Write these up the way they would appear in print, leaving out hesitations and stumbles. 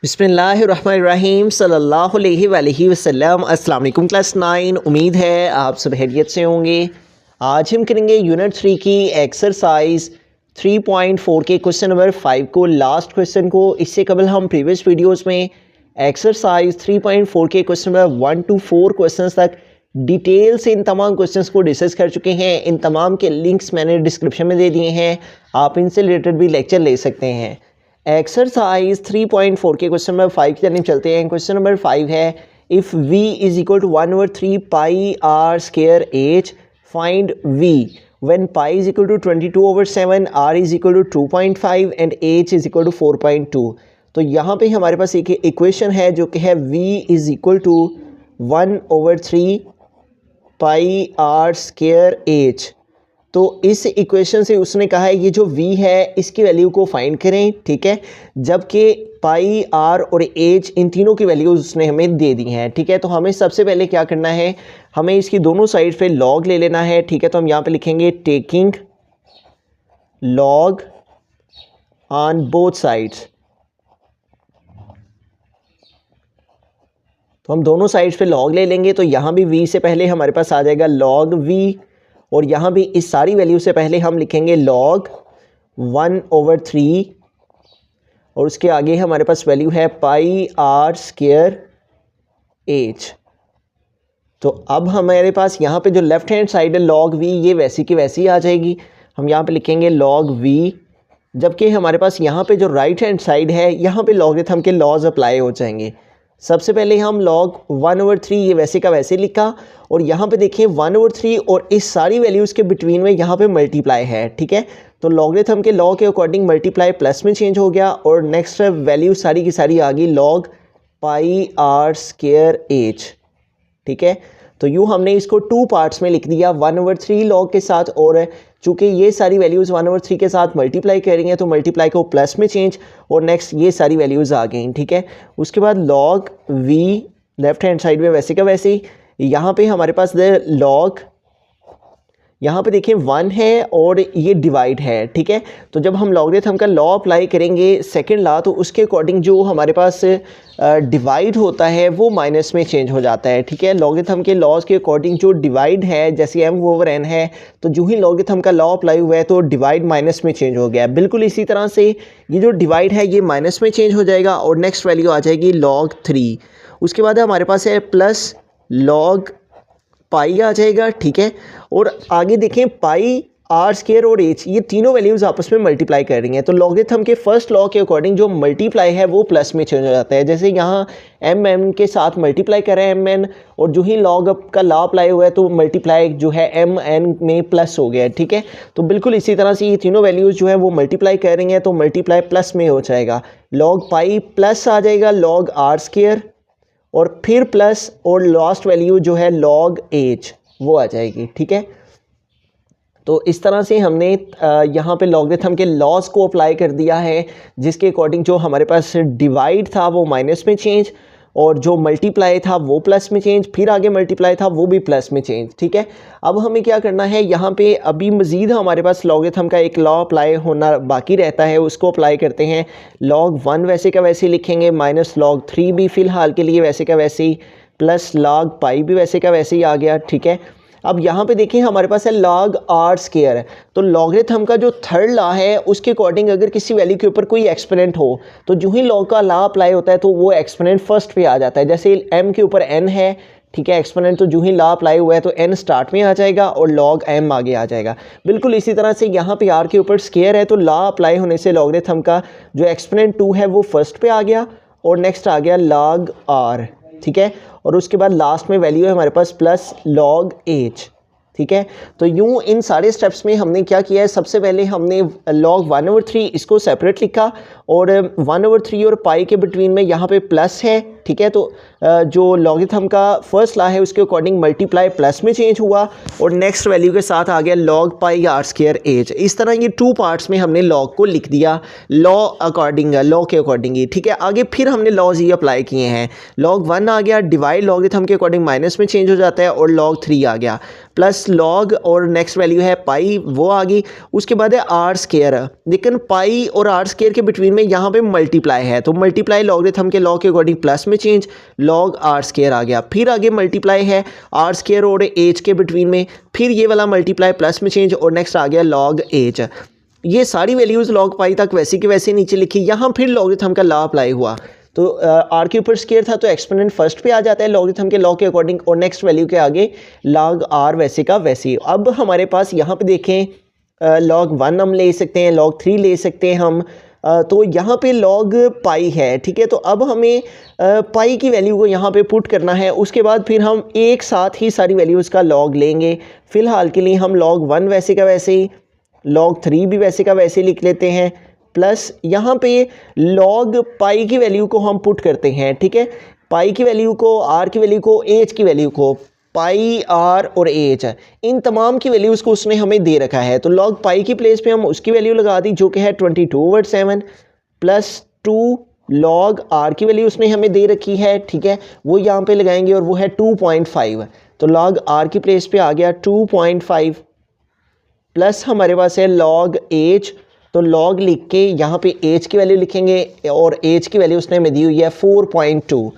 बिस्मिल्लाहिर्रहमानिर्रहीम सल्लल्लाहु अलैहि वसल्लम। अस्सलाम वालेकुम क्लास 9। उम्मीद है आप सब खैरियत से होंगे। आज हम करेंगे यूनिट 3 की एक्सरसाइज 3.4 के क्वेश्चन नंबर 5 को, लास्ट क्वेश्चन को। इससे कबल हम प्रीवियस वीडियोस में एक्सरसाइज 3.4 के क्वेश्चन नंबर 1 to 4 क्वेश्चंस तक डिटेल से इन तमाम क्वेश्चंस को डिस्कस कर चुके हैं। इन तमाम के लिंक्स मैंने डिस्क्रिप्शन में दे दिए हैं, आप इनसे रिलेटेड भी लेक्चर ले सकते हैं। एक्सरसाइज 3.4 के क्वेश्चन नंबर 5 की तरफ चलते हैं। क्वेश्चन नंबर 5 है, if v is equal to 1/3 pi r square h, find v when pi is equal to 22/7, r is equal to 2.5 and h is equal to 4.2। तो यहाँ पे हमारे पास एक इक्वेशन है जो कि है v is equal to 1/3 pi r square h. तो इस इक्वेशन से उसने कहा है ये जो v है इसकी वैल्यू को फाइंड करें, ठीक है, जबकि पाई आर और एच इन तीनों की वैल्यूज उसने हमें दे दी हैं, ठीक है। तो हमें सबसे पहले क्या करना है, हमें इसकी दोनों साइड पे लॉग ले लेना है, ठीक है। तो हम यहाँ पे लिखेंगे taking log on both sides. तो हम दोनों साइड्स पे लॉग ले लेंगे। तो यहाँ भी v से पहले हमारे पास आ जाएगा लॉग v, और यहाँ भी इस सारी वैल्यू से पहले हम लिखेंगे log 1/3, और उसके आगे हमारे पास वैल्यू है पाई आर स्क्वायर एच। तो अब हमारे पास यहाँ पे जो लेफ्ट हैंड साइड है log v, ये वैसी की वैसी आ जाएगी। हम यहाँ पे लिखेंगे log v, जबकि हमारे पास यहाँ पे जो राइट हैंड साइड है यहाँ पे लॉगरिथम के लॉज अप्लाई हो जाएंगे। सबसे पहले हम log 1/3 ये वैसे का वैसे लिखा, और यहाँ पे देखिए 1/3 और इस सारी वैल्यूज़ के बिटवीन में यहाँ पे मल्टीप्लाई है, ठीक है। तो लॉगरिथम के लॉ के अकॉर्डिंग मल्टीप्लाई प्लस में चेंज हो गया, और नेक्स्ट वैल्यू सारी की सारी आ गई log pi r square h, ठीक है। तो यूँ हमने इसको 2 पार्ट्स में लिख दिया, 1/3 log के साथ, और चूँकि ये सारी वैल्यूज़ 1/3 के साथ मल्टीप्लाई करेंगे तो मल्टीप्लाई को प्लस में चेंज, और नेक्स्ट ये सारी वैल्यूज़ आ गई, ठीक है। उसके बाद log v left hand side में वैसे का वैसे ही, यहाँ पे हमारे पास log, यहाँ पे देखिए 1 है और ये डिवाइड है, ठीक है। तो जब हम लॉगरिथम का लॉ अप्लाई करेंगे सेकंड लॉ, तो उसके अकॉर्डिंग जो हमारे पास डिवाइड होता है वो माइनस में चेंज हो जाता है, ठीक है। लॉगरिथम के लॉज के अकॉर्डिंग जो डिवाइड है, जैसे m/n है, तो जो ही लॉगरिथम का लॉ अप्लाई हुआ है तो डिवाइड माइनस में चेंज हो गया। बिल्कुल इसी तरह से ये जो डिवाइड है ये माइनस में चेंज हो जाएगा, और नेक्स्ट वैल्यू आ जाएगी log 3। उसके बाद हमारे पास है प्लस log पाई आ जाएगा, ठीक है। और आगे देखें पाई आर स्क्वायर और एच, ये तीनों वैल्यूज़ आपस में मल्टीप्लाई कर रही हैं। तो लॉगरिथम के फर्स्ट लॉ के अकॉर्डिंग जो मल्टीप्लाई है वो प्लस में चेंज हो जाता है। जैसे यहाँ एम एन के साथ मल्टीप्लाई कर रहे हैं एम एन, और जो ही लॉग का लॉ अप्लाई हुआ है तो मल्टीप्लाई जो है एम एन में प्लस हो गया है, ठीक है। तो बिल्कुल इसी तरह से ये तीनों वैल्यूज़ जो है वो मल्टीप्लाई कर रही हैं, तो मल्टीप्लाई प्लस में हो जाएगा। लॉग पाई प्लस आ जाएगा लॉग आर स्क्वायर, और फिर प्लस, और लास्ट वैल्यू जो है log h वो आ जाएगी, ठीक है। तो इस तरह से हमने यहाँ पे लॉगरिथम के लॉज को अप्लाई कर दिया है, जिसके अकॉर्डिंग जो हमारे पास डिवाइड था वो माइनस में चेंज, और जो मल्टीप्लाई था वो प्लस में चेंज, फिर आगे मल्टीप्लाई था वो भी प्लस में चेंज, ठीक है। अब हमें क्या करना है, यहाँ पे अभी मज़ीद हमारे पास लॉगरिथम का एक लॉ अप्लाई होना बाकी रहता है, उसको अप्लाई करते हैं। log 1 वैसे का वैसे लिखेंगे, माइनस log 3 भी फ़िलहाल के लिए वैसे का वैसे ही, प्लस log पाई भी वैसे का वैसे ही आ गया, ठीक है। अब यहाँ पे देखिए हमारे पास है log r स्क्वायर, तो लॉगरिथम का जो थर्ड लॉ है उसके अकॉर्डिंग अगर किसी वैल्यू के ऊपर कोई एक्सपोनेंट हो तो जो ही log का लॉ अप्लाई होता है तो वो एक्सपोनेंट फर्स्ट पे आ जाता है। जैसे m के ऊपर n है, ठीक है, एक्सपोनेंट, तो जो ही लॉ अप्लाई हुआ है तो n स्टार्ट में आ जाएगा और log m आगे आ जाएगा। बिल्कुल इसी तरह से यहाँ पे r के ऊपर स्क्वायर है, तो लॉ अप्लाई होने से लॉगरिथम का जो एक्सपोनेंट 2 है वो फर्स्ट पे आ गया, और नेक्स्ट आ गया log r, ठीक है। और उसके बाद लास्ट में वैल्यू है हमारे पास प्लस log h, ठीक है। तो यूँ इन सारे स्टेप्स में हमने क्या किया है, सबसे पहले हमने log 1/3 इसको सेपरेट लिखा, और 1/3 और पाई के बिटवीन में यहाँ पे प्लस है, ठीक है। तो जो लॉगरिथम का फर्स्ट लॉ है उसके अकॉर्डिंग मल्टीप्लाई प्लस में चेंज हुआ और नेक्स्ट वैल्यू के साथ आ गया log pi r square h. इस तरह ये 2 पार्ट्स में हमने लॉग को लिख दिया लॉ के अकॉर्डिंग ही, ठीक है। आगे फिर हमने लॉज ये अप्लाई किए हैं। लॉग 1 आ गया, डिवाइड लॉगरिथम के अकॉर्डिंग माइनस में चेंज हो जाता है, और लॉग 3 आ गया, प्लस लॉग और नेक्स्ट वैल्यू है पाई वो आ गई। उसके बाद है आर स्क्वायर, लेकिन पाई और आर स्क्वायर के बिटवीन में यहाँ पे मल्टीप्लाई है, तो मल्टीप्लाई लॉगरिथम के लॉ के अकॉर्डिंग प्लस में चेंज, लॉग आर स्क्वायर आ गया। फिर आगे मल्टीप्लाई है आर स्क्वायर और एज के बिटवीन में, फिर ये वाला मल्टीप्लाई प्लस में चेंज, और नेक्स्ट आ गया लॉग एज। ये सारी वैल्यूज़ लॉग पाई तक वैसी की वैसे नीचे लिखी। यहाँ फिर लॉगरिथम का लॉ अप्लाई हुआ, तो आर के ऊपर स्क्वायर था तो एक्सपोनेंट फर्स्ट पे आ जाता है लॉगरिथम के लॉ के अकॉर्डिंग, और नेक्स्ट वैल्यू के आगे लॉग आर वैसे का वैसे। अब हमारे पास यहाँ पे देखें लॉग 1 हम ले सकते हैं, लॉग 3 ले सकते हैं हम, तो यहाँ पे लॉग पाई है, ठीक है। तो अब हमें पाई की वैल्यू को यहाँ पे पुट करना है, उसके बाद फिर हम एक साथ ही सारी वैल्यूज़ का लॉग लेंगे। फ़िलहाल के लिए हम लॉग 1 वैसे का वैसे ही, लॉग 3 भी वैसे का वैसे लिख लेते हैं, प्लस यहाँ पे लॉग पाई की वैल्यू को हम पुट करते हैं, ठीक है। पाई की वैल्यू को, आर की वैल्यू को, एज की वैल्यू को, पाई आर और एच इन तमाम की वैल्यूज़ को उसने हमें दे रखा है। तो लॉग पाई की प्लेस पे हम उसकी वैल्यू लगा दी जो कि है 22/7, प्लस 2 लॉग आर की वैल्यू उसने हमें दे रखी है, ठीक है, वो यहाँ पे लगाएंगे और वो है 2.5। तो लॉग आर की प्लेस पे आ गया 2.5, प्लस हमारे पास है लॉग एज, तो लॉग लिख के यहाँ पे एज की वैल्यू लिखेंगे, और एज की वैल्यू उसने हमें दी हुई है 4.2,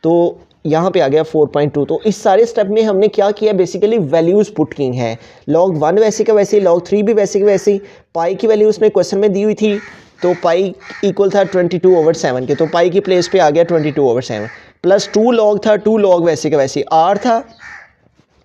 तो यहाँ पे आ गया 4.2। तो इस सारे स्टेप में हमने क्या किया, बेसिकली वैल्यूज़ पुट की हैं। लॉग 1 वैसे का वैसे, लॉग 3 भी वैसे का वैसे। पाई की वैल्यू उसने क्वेश्चन में दी हुई थी, तो पाई इक्वल था 22/7 के, तो पाई की प्लेस पे आ गया 22/7, प्लस 2 लॉग था, 2 लॉग वैसे का वैसे। आर था,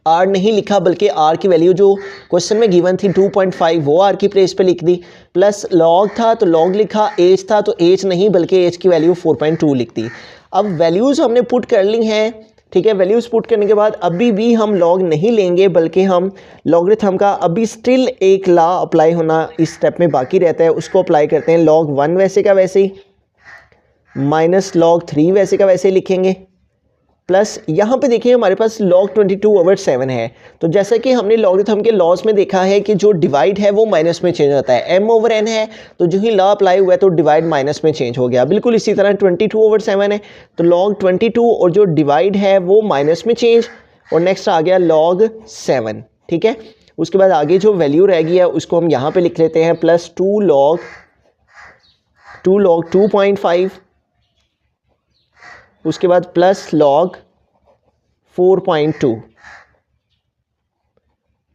आर नहीं लिखा बल्कि आर की वैल्यू जो क्वेश्चन में गिवन थी 2.5 वो आर की प्लेस पे लिख दी, प्लस लॉग था तो लॉग लिखा, एज था तो एज नहीं बल्कि एज की वैल्यू 4.2 लिख दी। अब वैल्यूज़ हमने पुट कर ली हैं, ठीक है। वैल्यूज़ पुट करने के बाद अभी भी हम लॉग नहीं लेंगे बल्कि हम लॉगरिथम का अभी स्टिल एक लॉ अप्लाई होना इस स्टेप में बाकी रहता है, उसको अप्लाई करते हैं। लॉग 1 वैसे का वैसे ही माइनस लॉग 3 वैसे का वैसे लिखेंगे, प्लस यहाँ पे देखिए हमारे पास log 22/7 है। तो जैसा कि हमने लॉगरिथम के लॉज में देखा है कि जो डिवाइड है वो माइनस में चेंज होता है, m/n है, तो जो ही लॉ अप्लाई हुआ है तो डिवाइड माइनस में चेंज हो गया। बिल्कुल इसी तरह 22/7 है, तो log 22 और जो डिवाइड है वो माइनस में चेंज, और नेक्स्ट आ गया log 7, ठीक है। उसके बाद आगे जो वैल्यू रह गई है उसको हम यहाँ पर लिख लेते हैं, प्लस 2 log 2.5, उसके बाद प्लस लॉग 4.2,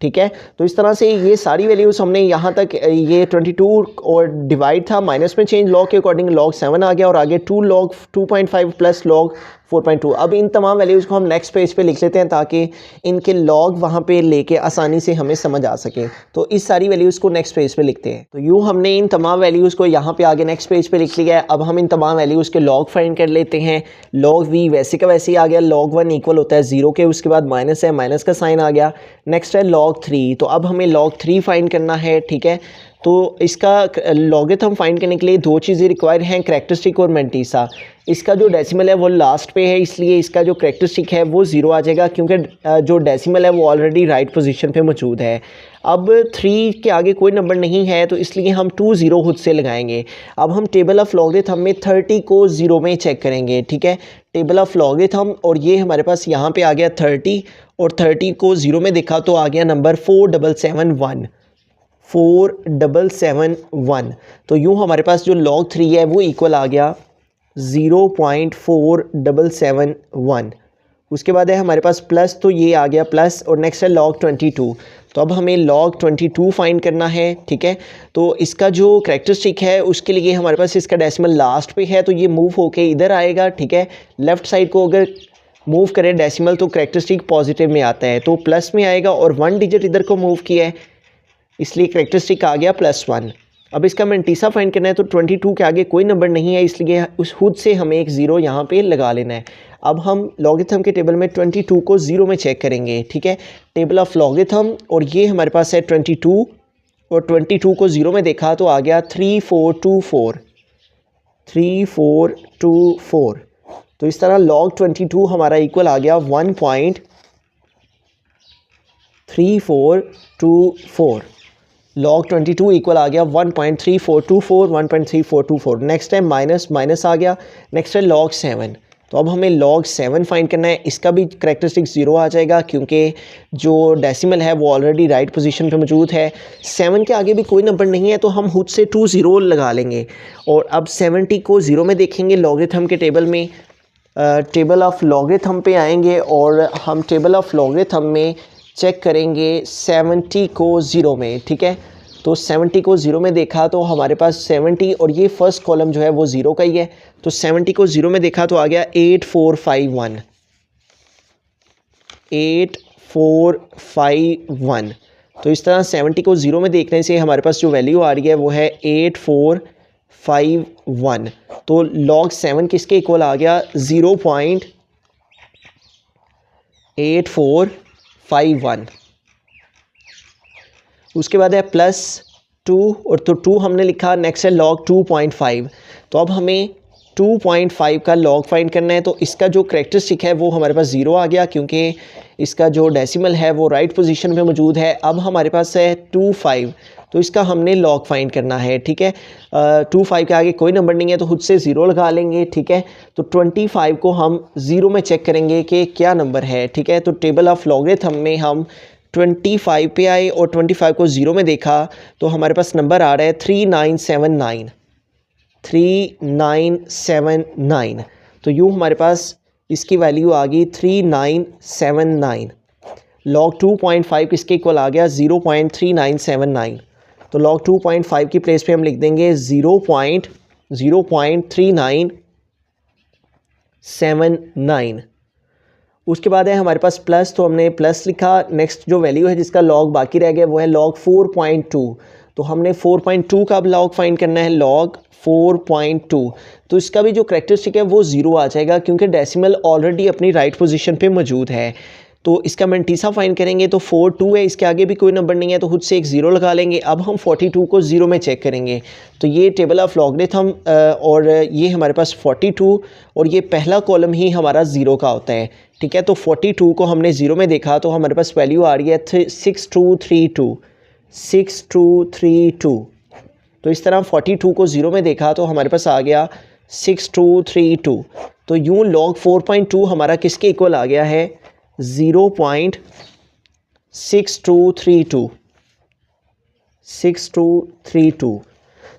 ठीक है। तो इस तरह से ये सारी वैल्यूज़ हमने यहाँ तक, ये 22 और डिवाइड था माइनस में चेंज, लॉग के अकॉर्डिंग log 7 आ गया, और आगे 2 log 2.5 प्लस log 4.2। अब इन तमाम वैल्यूज़ को हम नेक्स्ट पेज पे लिख लेते हैं ताकि इनके लॉग वहाँ पे लेके आसानी से हमें समझ आ सके। तो इस सारी वैल्यूज़ को नेक्स्ट पेज पे लिखते हैं। तो यूँ हमने इन तमाम वैल्यूज़ को यहाँ पे आगे नेक्स्ट पेज पे लिख लिया है। अब हम इन तमाम वैल्यूज़ के लॉग फाइंड कर लेते हैं। लॉग v वैसे का वैसे ही आ गया, log 1 इक्वल होता है 0 के, उसके बाद माइनस है, माइनस का साइन आ गया। नेक्स्ट है log 3, तो अब हमें log 3 फाइंड करना है, ठीक है। तो इसका लॉगरिथम फाइंड करने के लिए 2 चीज़ें रिक्वायर हैं, करैक्टरिस्टिक और मैंटीसा। इसका जो डेसिमल है वो लास्ट पे है, इसलिए इसका जो करैक्टरिस्टिक है वो 0 आ जाएगा, क्योंकि जो डेसिमल है वो ऑलरेडी राइट पोजीशन पे मौजूद है। अब 3 के आगे कोई नंबर नहीं है तो इसलिए हम 2 0 खुद से लगाएंगे। अब हम टेबल ऑफ लॉगरिथम में 30 को 0 में चेक करेंगे, ठीक है। टेबल ऑफ लॉगरिथम, और ये हमारे पास यहाँ पे आ गया 30, और 30 को 0 में देखा तो आ गया नंबर 4771। तो यूँ हमारे पास जो log 3 है वो इक्वल आ गया 0.4771। उसके बाद है हमारे पास प्लस, तो ये आ गया प्लस, और नेक्स्ट है log 22। तो अब हमें log 22 फाइंड करना है, ठीक है। तो इसका जो करैक्टरिस्टिक है उसके लिए हमारे पास इसका डेसिमल लास्ट पे है, तो ये मूव होके इधर आएगा, ठीक है। लेफ़्ट साइड को अगर मूव करें डेसिमल तो करैक्टरिस्टिक पॉजिटिव में आता है, तो प्लस में आएगा, और 1 डिजिट इधर को मूव किया है इसलिए करैक्टरिस्टिक आ गया +1। अब इसका मैंटीसा फाइंड करना है, तो 22 के आगे कोई नंबर नहीं है इसलिए उस खुद से हमें एक 0 यहाँ पे लगा लेना है। अब हम लॉगरिथम के टेबल में 22 को 0 में चेक करेंगे, ठीक है। टेबल ऑफ लॉगरिथम, और ये हमारे पास है 22, और 22 को 0 में देखा तो आ गया 3424। तो इस तरह log 22 हमारा इक्वल आ गया 1.3424। log 22 इक्वल आ गया 1.3424, 1.3424। नेक्स्ट है माइनस, माइनस आ गया। नेक्स्ट है log 7। तो अब हमें log 7 फाइंड करना है। इसका भी करेक्टरिस्टिक 0 आ जाएगा क्योंकि जो डेसिमल है वो ऑलरेडी राइट पोजीशन पे मौजूद है। 7 के आगे भी कोई नंबर नहीं है तो हम खुद से 2 0 लगा लेंगे। और अब 70 को 0 में देखेंगे लॉगरिथम के टेबल में। टेबल ऑफ लॉगरिथम पे आएंगे और हम टेबल ऑफ लॉगरिथम में चेक करेंगे 70 को 0 में। ठीक है, तो 70 को 0 में देखा तो हमारे पास 70 और ये फर्स्ट कॉलम जो है वो 0 का ही है। तो 70 को 0 में देखा तो आ गया 8451, 8451। तो इस तरह 70 को 0 में देखने से हमारे पास जो वैल्यू आ रही है वो है 8451। तो log 7 किसके इक्वल आ गया 0.8451। उसके बाद है +2 और तो 2 हमने लिखा। नेक्स्ट है log 2.5। तो अब हमें 2.5 का log फाइंड करना है। तो इसका जो करेक्टरिस्टिक है वो हमारे पास 0 आ गया क्योंकि इसका जो डेसिमल है वो राइट पोजीशन पे मौजूद है। अब हमारे पास है 25, तो इसका हमने log फाइंड करना है। ठीक है, 25 के आगे कोई नंबर नहीं है तो खुद से 0 लगा लेंगे। ठीक है, तो 25 को हम 0 में चेक करेंगे कि क्या नंबर है। ठीक है, तो टेबल ऑफ लॉगरिथम में हम 25 पे आए और 25 को 0 में देखा तो हमारे पास नंबर आ रहा है 3979, 3979। तो यूँ हमारे पास इसकी वैल्यू आ गई 3979। log 2.5 किसके इक्वल आ गया 0.3979। तो log 2.5 की प्लेस पे हम लिख देंगे 0.3979। उसके बाद है हमारे पास प्लस, तो हमने प्लस लिखा। नेक्स्ट जो वैल्यू है जिसका log बाकी रह गया वो है log 4.2। तो हमने 4.2 का अब log फाइंड करना है, log 4.2। तो इसका भी जो करेक्टरिस्टिक है वो 0 आ जाएगा क्योंकि डेसिमल ऑलरेडी अपनी राइट पोजीशन पे मौजूद है। तो इसका मैंटीसा फाइंड करेंगे तो 42 है, इसके आगे भी कोई नंबर नहीं है तो खुद से एक 0 लगा लेंगे। अब हम 42 को 0 में चेक करेंगे। तो ये टेबल ऑफ लॉगरिथम और ये हमारे पास 42 और ये पहला कॉलम ही हमारा 0 का होता है। ठीक है, तो 42 को हमने 0 में देखा तो हमारे पास वैल्यू आ रही है 6232, 6232। तो इस तरह 42 को 0 में देखा तो हमारे पास आ गया 6232। तो यूँ log 4.2 हमारा किसके इक्वल आ गया है 0.6232, 6232।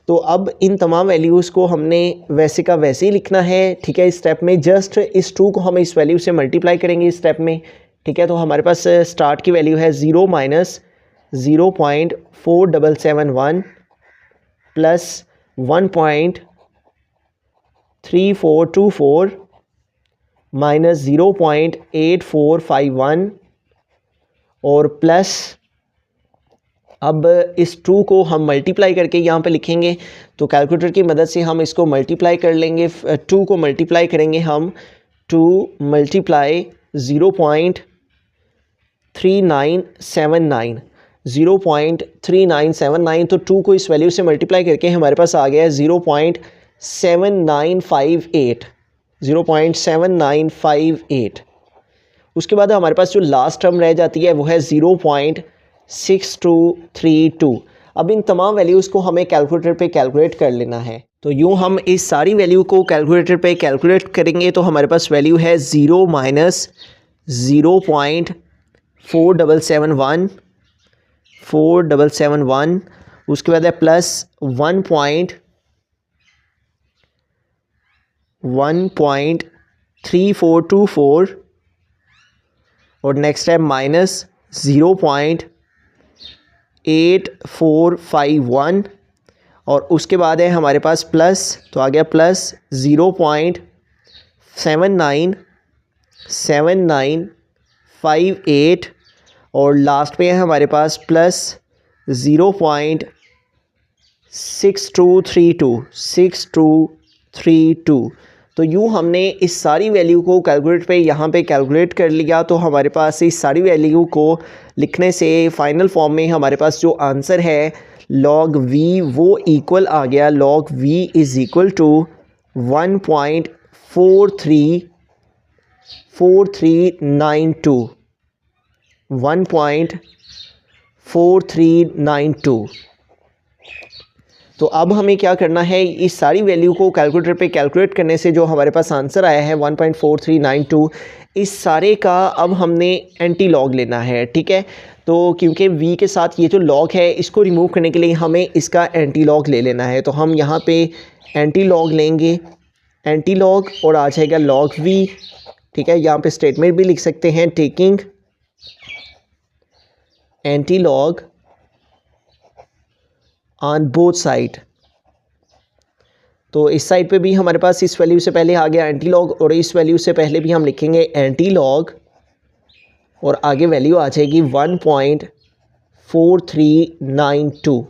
तो अब इन तमाम वैल्यूज़ को हमने वैसे का वैसे ही लिखना है। ठीक है, इस स्टेप में जस्ट इस 2 को हम इस वैल्यू से मल्टीप्लाई करेंगे इस स्टेप में। ठीक है, तो हमारे पास स्टार्ट की वैल्यू है 0 माइनस 0.4771 प्लस 1.3424 माइनस 0.8451 और प्लस अब इस 2 को हम मल्टीप्लाई करके यहाँ पे लिखेंगे। तो कैलकुलेटर की मदद से हम इसको मल्टीप्लाई कर लेंगे। 2 को मल्टीप्लाई करेंगे हम, 2 मल्टीप्लाई 0.3979, 0.3979। तो 2 को इस वैल्यू से मल्टीप्लाई करके हमारे पास आ गया है 0.7958, 0.7958। उसके बाद हमारे पास जो लास्ट टर्म रह जाती है वो है 0.6232। अब इन तमाम वैल्यूज़ को हमें कैलकुलेटर पे कैलकुलेट कर लेना है। तो यूँ हम इस सारी वैल्यू को कैलकुलेटर पे कैलकुलेट करेंगे तो हमारे पास वैल्यू है 0 माइनस 0.4771, 4771। उसके बाद है प्लस 1.3424 और नेक्स्ट है माइनस 0.8451 और उसके बाद है हमारे पास प्लस, तो आ गया प्लस 0.7958 और लास्ट पे है हमारे पास प्लस 0.6232। तो यूँ हमने इस सारी वैल्यू को कैलकुलेट पे यहाँ पे कैलकुलेट कर लिया। तो हमारे पास इस सारी वैल्यू को लिखने से फाइनल फॉर्म में हमारे पास जो आंसर है log v वो इक्वल आ गया, log v is equal to 1.43 1.4392 1.4392। तो अब हमें क्या करना है, इस सारी वैल्यू को कैलकुलेटर पे कैलकुलेट करने से जो हमारे पास आंसर आया है 1.4392, इस सारे का अब हमने एंटी लॉग लेना है, ठीक है। तो क्योंकि v के साथ ये जो लॉग है इसको रिमूव करने के लिए हमें इसका एंटी लॉग ले लेना है। तो हम यहाँ पे एंटी लॉग लेंगे, एंटी लॉग, और आ जाएगा लॉग v, ठीक है। यहाँ पे स्टेटमेंट भी लिख सकते हैं, taking anti log on both side. तो इस साइड पे भी हमारे पास इस वैल्यू से पहले आ गया एंटी लॉग, और इस वैल्यू से पहले भी हम लिखेंगे एंटी लॉग, और आगे वैल्यू आ जाएगी 1.4392।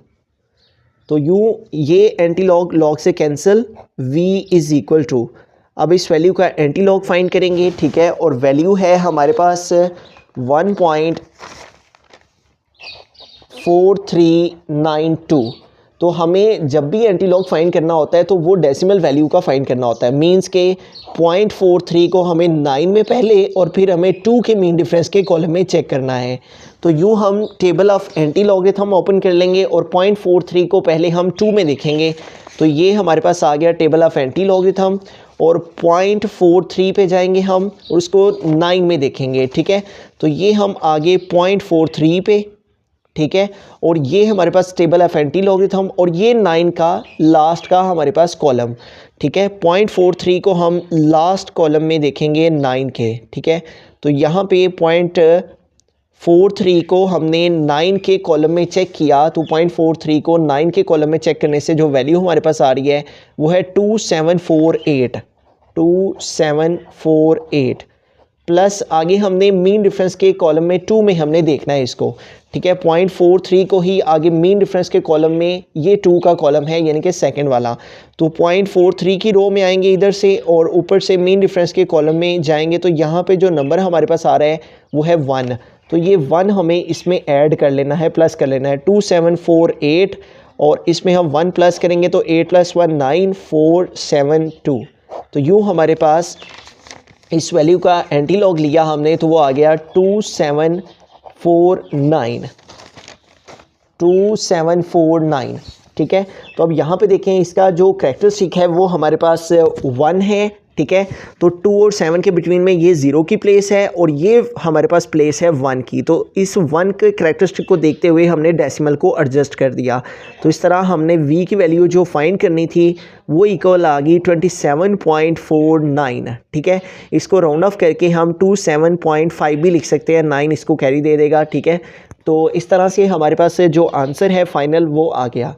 तो यूँ ये एंटी लॉग लॉग से cancel, v is equal to, अब इस वैल्यू का एंटी लॉग फाइंड करेंगे, ठीक है। और वैल्यू है हमारे पास 1.4392। तो हमें जब भी एंटी लॉग फाइंड करना होता है तो वो डेसिमल वैल्यू का फाइंड करना होता है। मींस के 0.43 को हमें 9 में पहले और फिर हमें 2 के मीन डिफरेंस के कॉलम में चेक करना है। तो यूँ हम table of anti logarithm open कर लेंगे और 0.43 को पहले हम 2 में देखेंगे। तो ये हमारे पास आ गया टेबल ऑफ एंटी लॉगरिथम, और 0.43 पे जाएंगे हम और उसको 9 में देखेंगे, ठीक है। तो ये हम आगे 0.43 पे, ठीक है। और ये हमारे पास टेबल ऑफ एंटी लॉगरिथम, और ये 9 का लास्ट का हमारे पास कॉलम, ठीक है। 0.43 को हम लास्ट कॉलम में देखेंगे 9 के, ठीक है। तो यहाँ पे 0.43 को हमने 9 के कॉलम में चेक किया, तो 0.43 को 9 के कॉलम में चेक करने से जो वैल्यू हमारे पास आ रही है वो है 2748 प्लस आगे हमने मीन डिफरेंस के कॉलम में 2 में हमने देखना है इसको, ठीक है। 0.43 को ही आगे मीन डिफरेंस के कॉलम में, ये 2 का कॉलम है यानी कि सेकंड वाला, तो 0.43 की रो में आएंगे इधर से और ऊपर से मीन डिफरेंस के कॉलम में जाएंगे। तो यहाँ पे जो नंबर हमारे पास आ रहा है वो है 1। तो ये 1 हमें इसमें ऐड कर लेना है, प्लस कर लेना है, 2748, और इसमें हम 1 प्लस करेंगे तो 8 + 1 9 472। तो यूँ हमारे पास इस वैल्यू का एंटी लॉग लिया हमने तो वो आ गया 2749, ठीक है। तो अब यहाँ पे देखें इसका जो कैरेक्टरिस्टिक है वो हमारे पास 1 है, ठीक है। तो 2 और 7 के बिटवीन में ये 0 की प्लेस है और ये हमारे पास प्लेस है 1 की। तो इस 1 के कैरेक्टरिस्टिक को देखते हुए हमने डेसिमल को एडजस्ट कर दिया। तो इस तरह हमने v की वैल्यू जो फाइंड करनी थी वो इक्वल आ गई 27.49, ठीक है। इसको राउंड ऑफ करके हम 27.5 भी लिख सकते हैं, 9 इसको कैरी दे देगा, ठीक है। तो इस तरह से हमारे पास जो आंसर है फाइनल वो आ गया।